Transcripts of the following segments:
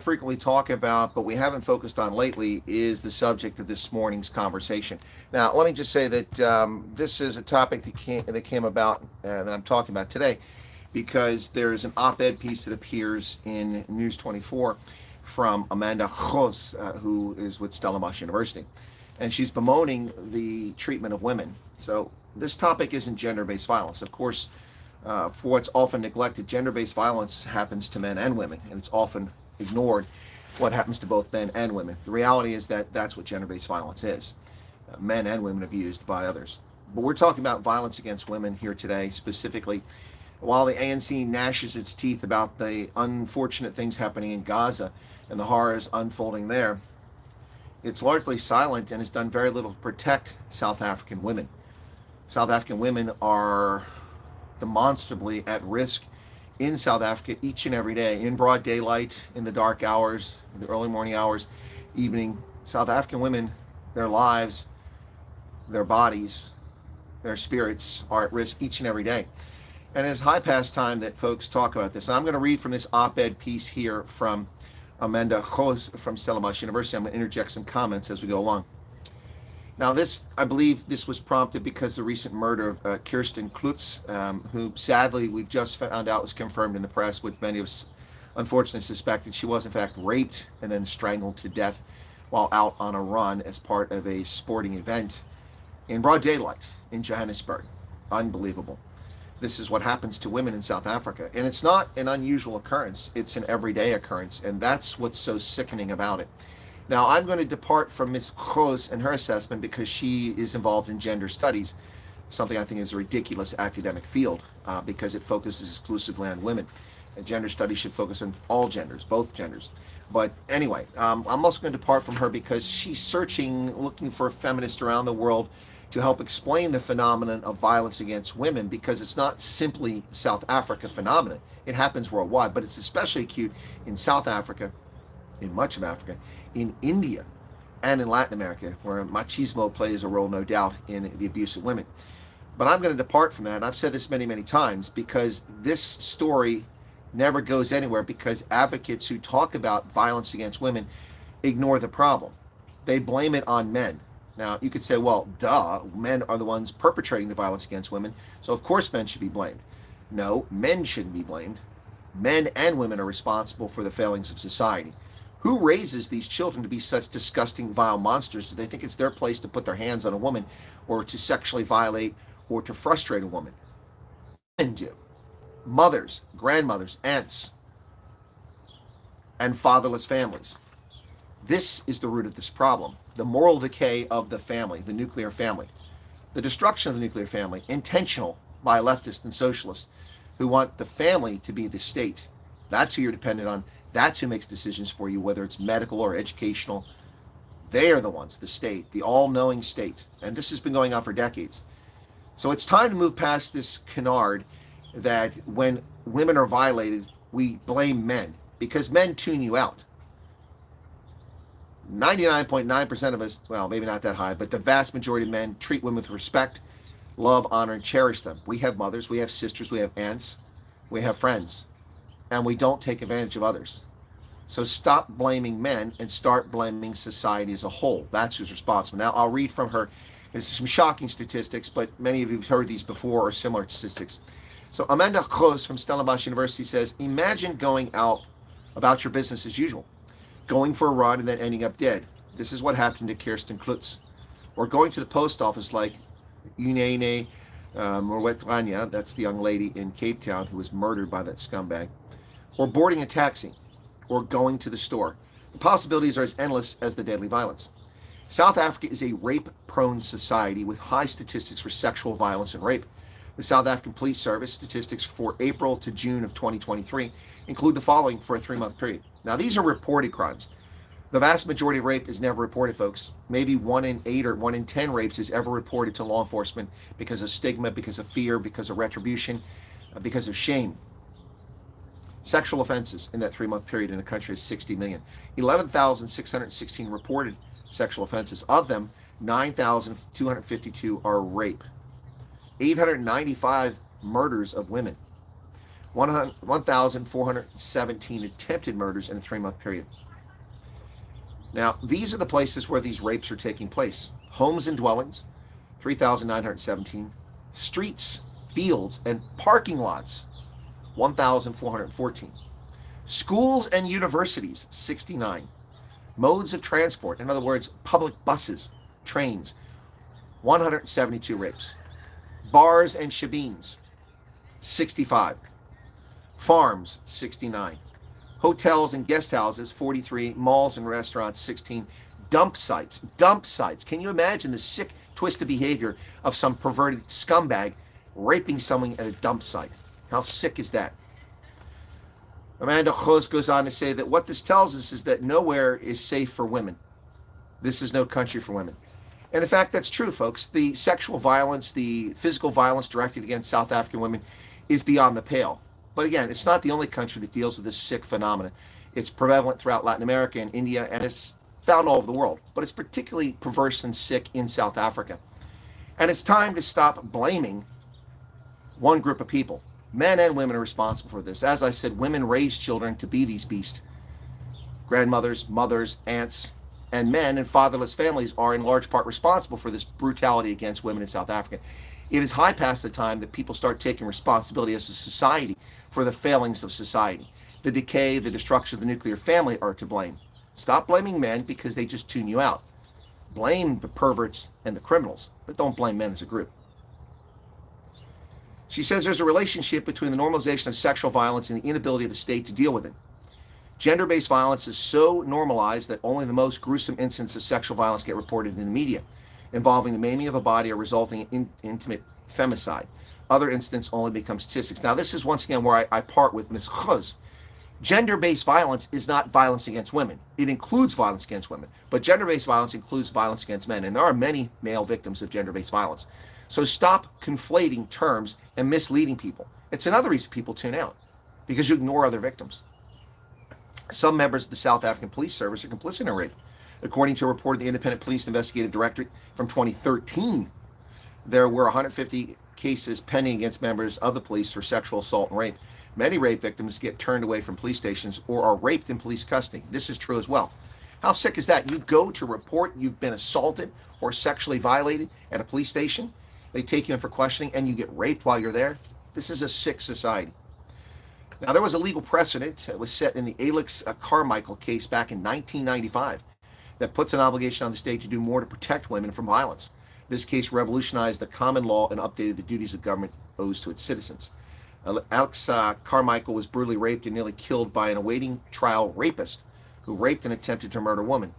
frequently talk about, but we haven't focused on lately, is the subject of this morning's conversation. Now, let me just say that this is a topic that came about that I'm talking about today because there's an op-ed piece that appears in News 24 from Amanda Jos, who is with Stellenbosch University. And she's bemoaning the treatment of women. So this topic isn't gender-based violence. Of course, for what's often neglected, gender-based violence happens to men and women, and it's often ignored what happens to both men and women. The reality is that that's what gender-based violence is. Men and women abused by others. But we're talking about violence against women here today, specifically. While the ANC gnashes its teeth about the unfortunate things happening in Gaza and the horrors unfolding there, it's largely silent and has done very little to protect South African women. South African women are demonstrably at risk in South Africa each and every day, in broad daylight, in the dark hours, in the early morning hours, evening. South African women, their lives, their bodies, their spirits are at risk each and every day. And it's high past time that folks talk about this. And I'm going to read from this op-ed piece here from Amanda Jos from Stellenbosch University. I'm going to interject some comments as we go along. Now, I believe this was prompted because of the recent murder of Kirsten Klutz, who sadly we've just found out was confirmed in the press, which many of us unfortunately suspected. She was in fact raped and then strangled to death while out on a run as part of a sporting event in broad daylight in Johannesburg. Unbelievable. This is what happens to women in South Africa. And it's not an unusual occurrence. It's an everyday occurrence. And that's what's so sickening about it. Now, I'm going to depart from Ms. Jos and her assessment because she is involved in gender studies, something I think is a ridiculous academic field because it focuses exclusively on women. And gender studies should focus on all genders, both genders. But anyway, I'm also going to depart from her because she's searching, looking for feminists around the world to help explain the phenomenon of violence against women, because it's not simply South Africa phenomenon. It happens worldwide, but it's especially acute in South Africa, in much of Africa, in India, and in Latin America, where machismo plays a role, no doubt, in the abuse of women. But I'm going to depart from that. I've said this many, many times, because this story never goes anywhere, because advocates who talk about violence against women ignore the problem. They blame it on men. Now, you could say, well, duh, men are the ones perpetrating the violence against women, so of course men should be blamed. No, men shouldn't be blamed. Men and women are responsible for the failings of society. Who raises these children to be such disgusting, vile monsters? Do they think it's their place to put their hands on a woman or to sexually violate or to frustrate a woman? Men do. Mothers, grandmothers, aunts, and fatherless families. This is the root of this problem. The moral decay of the family, the nuclear family. The destruction of the nuclear family, intentional by leftists and socialists who want the family to be the state. That's who you're dependent on. That's who makes decisions for you, whether it's medical or educational. They are the ones, the state, the all-knowing state. And this has been going on for decades. So it's time to move past this canard that when women are violated, we blame men, because men tune you out. 99.9% of us, well, maybe not that high, but the vast majority of men treat women with respect, love, honor, and cherish them. We have mothers, we have sisters, we have aunts, we have friends, and we don't take advantage of others. So stop blaming men and start blaming society as a whole. That's who's responsible. Now, I'll read from her. There's some shocking statistics, but many of you have heard these before, or similar statistics. So Amanda Jos from Stellenbosch University says, imagine going out about your business as usual, going for a run and then ending up dead. This is what happened to Kirsten Klutz. Or going to the post office like Unene Morwetranya, that's the young lady in Cape Town who was murdered by that scumbag. Or boarding a taxi, or going to the store. The possibilities are as endless as the deadly violence. South Africa is a rape-prone society with high statistics for sexual violence and rape. The South African Police Service statistics for April to June of 2023 include the following for a 3-month period. Now, these are reported crimes. The vast majority of rape is never reported, folks. Maybe 1 in 8 or 1 in 10 rapes is ever reported to law enforcement because of stigma, because of fear, because of retribution, because of shame. Sexual offenses in that 3-month period in the country is 60 million. 11,616 reported sexual offenses. Of them, 9,252 are rape. 895 murders of women. 1,417 attempted murders in a 3-month period. Now, these are the places where these rapes are taking place. Homes and dwellings, 3,917. Streets, fields, and parking lots, 1,414. Schools and universities, 69. Modes of transport, in other words, public buses, trains, 172 rapes. Bars and shebeens, 65. Farms, 69. Hotels and guest houses, 43. Malls and restaurants, 16. Dump sites. Can you imagine the sick, twisted behavior of some perverted scumbag raping someone at a dump site? How sick is that? Amanda Choz goes on to say that what this tells us is that nowhere is safe for women. This is no country for women. And in fact, that's true, folks. The sexual violence, the physical violence directed against South African women is beyond the pale. But again, it's not the only country that deals with this sick phenomenon. It's prevalent throughout Latin America and India, and it's found all over the world. But it's particularly perverse and sick in South Africa. And it's time to stop blaming one group of people. Men and women are responsible for this. As I said, women raise children to be these beasts. Grandmothers, mothers, aunts, and men and fatherless families are in large part responsible for this brutality against women in South Africa. It is high past the time that people start taking responsibility as a society for the failings of society. The decay, the destruction of the nuclear family are to blame. Stop blaming men because they just tune you out. Blame the perverts and the criminals, but don't blame men as a group. She says there's a relationship between the normalization of sexual violence and the inability of the state to deal with it. Gender-based violence is so normalized that only the most gruesome incidents of sexual violence get reported in the media, involving the maiming of a body or resulting in intimate femicide. Other incidents only become statistics. Now, this is once again where I part with Ms. Choz. Gender-based violence is not violence against women. It includes violence against women, but gender-based violence includes violence against men, and there are many male victims of gender-based violence. So stop conflating terms and misleading people. It's another reason people tune out, because you ignore other victims. Some members of the South African Police Service are complicit in rape. According to a report of the Independent Police Investigative Directorate from 2013, there were 150 cases pending against members of the police for sexual assault and rape. Many rape victims get turned away from police stations or are raped in police custody. This is true as well. How sick is that? You go to report you've been assaulted or sexually violated at a police station. They take you in for questioning and you get raped while you're there. This is a sick society. Now, there was a legal precedent that was set in the Alex Carmichael case back in 1995 that puts an obligation on the state to do more to protect women from violence. This case revolutionized the common law and updated the duties the government owes to its citizens. Alex Carmichael was brutally raped and nearly killed by an awaiting trial rapist who raped and attempted to murder a woman.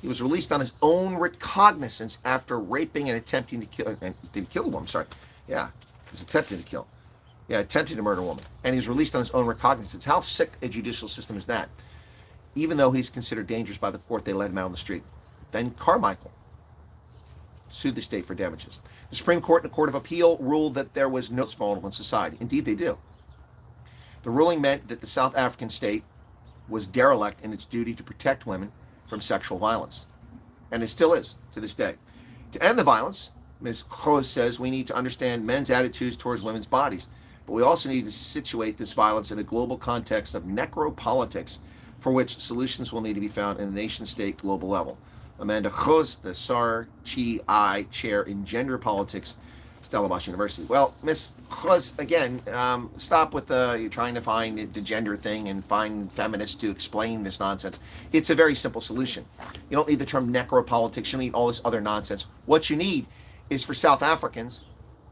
He was released on his own recognizance after raping and attempting to kill, and didn't kill a woman, sorry. Yeah, he was attempting to kill. Yeah, attempted to murder a woman. And he was released on his own recognizance. How sick a judicial system is that? Even though he's considered dangerous by the court, they let him out on the street. Then Carmichael sued the state for damages. The Supreme Court and the Court of Appeal ruled that there was no vulnerable in society. Indeed, they do. The ruling meant that the South African state was derelict in its duty to protect women from sexual violence. And it still is to this day. To end the violence, Ms. Choz says we need to understand men's attitudes towards women's bodies, but we also need to situate this violence in a global context of necropolitics, for which solutions will need to be found in a nation-state global level. Amanda Choz, the SAR-Chi Chair in Gender Politics, Stellenbosch University. Well, Ms. Choz, again, stop with you're trying to find the gender thing and find feminists to explain this nonsense. It's a very simple solution. You don't need the term necropolitics. You don't need all this other nonsense. What you need is for South Africans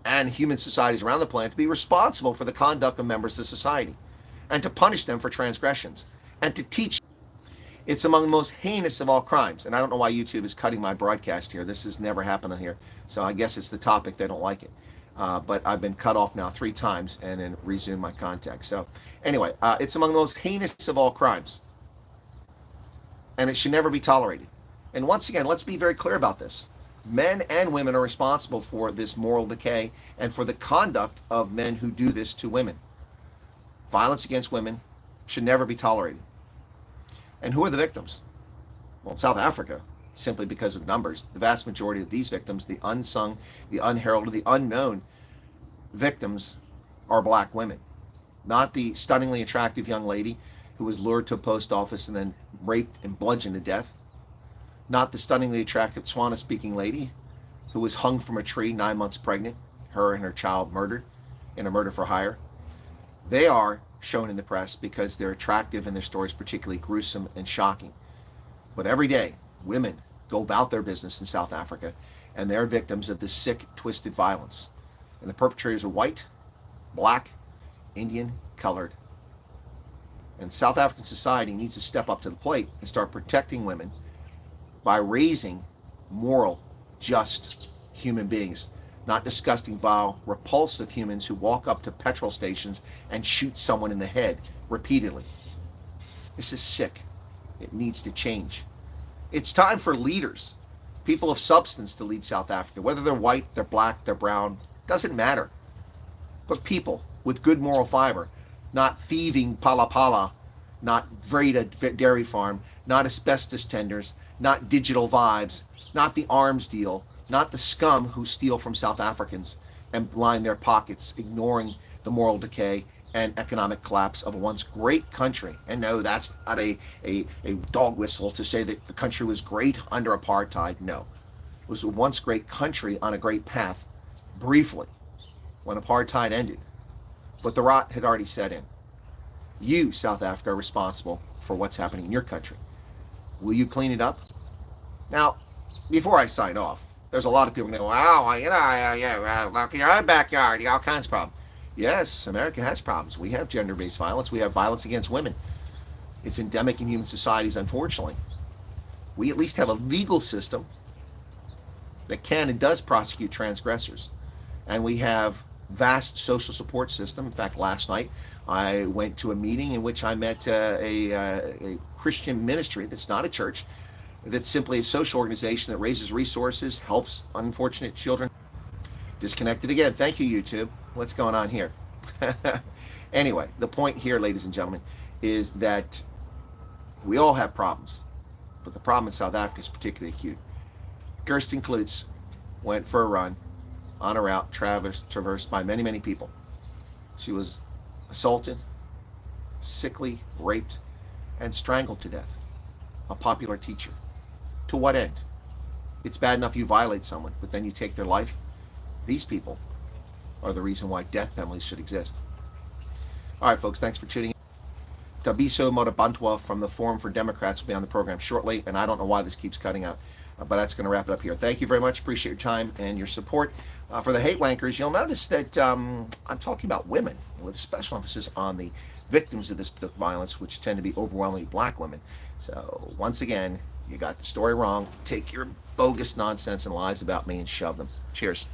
and human societies around the planet to be responsible for the conduct of members of society and to punish them for transgressions and to teach. It's among the most heinous of all crimes. And I don't know why YouTube is cutting my broadcast here. This has never happened on here. So I guess it's the topic. They don't like it. But I've been cut off now 3 times and then resume my contact. So anyway, it's among the most heinous of all crimes. And it should never be tolerated. And once again, let's be very clear about this. Men and women are responsible for this moral decay and for the conduct of men who do this to women. Violence against women should never be tolerated. And who are the victims? Well, in South Africa, simply because of numbers, the vast majority of these victims, the unsung, the unheralded, the unknown victims, are black women. Not the stunningly attractive young lady who was lured to a post office and then raped and bludgeoned to death. Not the stunningly attractive Tswana-speaking lady who was hung from a tree 9 months pregnant, her and her child murdered in a murder for hire. They are shown in the press because they're attractive and their stories particularly gruesome and shocking. But every day, women go about their business in South Africa and they're victims of this sick, twisted violence. And the perpetrators are white, black, Indian, colored. And South African society needs to step up to the plate and start protecting women by raising moral, just human beings, not disgusting, vile, repulsive humans who walk up to petrol stations and shoot someone in the head repeatedly. This is sick. It needs to change. It's time for leaders, people of substance, to lead South Africa. Whether they're white, they're black, they're brown, doesn't matter. But people with good moral fiber, not thieving pala, not Vreda dairy farm, not asbestos tenders, not digital vibes, not the arms deal, not the scum who steal from South Africans and line their pockets, ignoring the moral decay and economic collapse of a once great country. And no, that's not a dog whistle to say that the country was great under apartheid. No, it was a once great country on a great path briefly when apartheid ended. But the rot had already set in. You, South Africa, are responsible for what's happening in your country. Will you clean it up? Now, before I sign off, there's a lot of people going to go, wow, look in your backyard, you got all kinds of problems. Yes, America has problems. We have gender-based violence. We have violence against women. It's endemic in human societies, unfortunately. We at least have a legal system that can and does prosecute transgressors. And we have vast social support system. In fact, last night I went to a meeting in which I met a Christian ministry that's not a church, that's simply a social organization that raises resources, helps unfortunate children. Disconnected again. Thank you, YouTube. What's going on here? Anyway, the point here, ladies and gentlemen, is that we all have problems, but the problem in South Africa is particularly acute. Kirsten Klutz went for a run on a route traversed by many, many people. She was assaulted, sickly, raped, and strangled to death. A popular teacher. To what end? It's bad enough you violate someone, but then you take their life. These people are the reason why death penalties should exist. All right, folks, thanks for tuning in. Tabiso Motabantwa from the Forum for Democrats will be on the program shortly, and I don't know why this keeps cutting out, but that's going to wrap it up here. Thank you very much. Appreciate your time and your support. For the hate wankers, you'll notice that I'm talking about women with a special emphasis on the victims of this violence, which tend to be overwhelmingly black women. So once again, you got the story wrong. Take your bogus nonsense and lies about me and shove them. Cheers.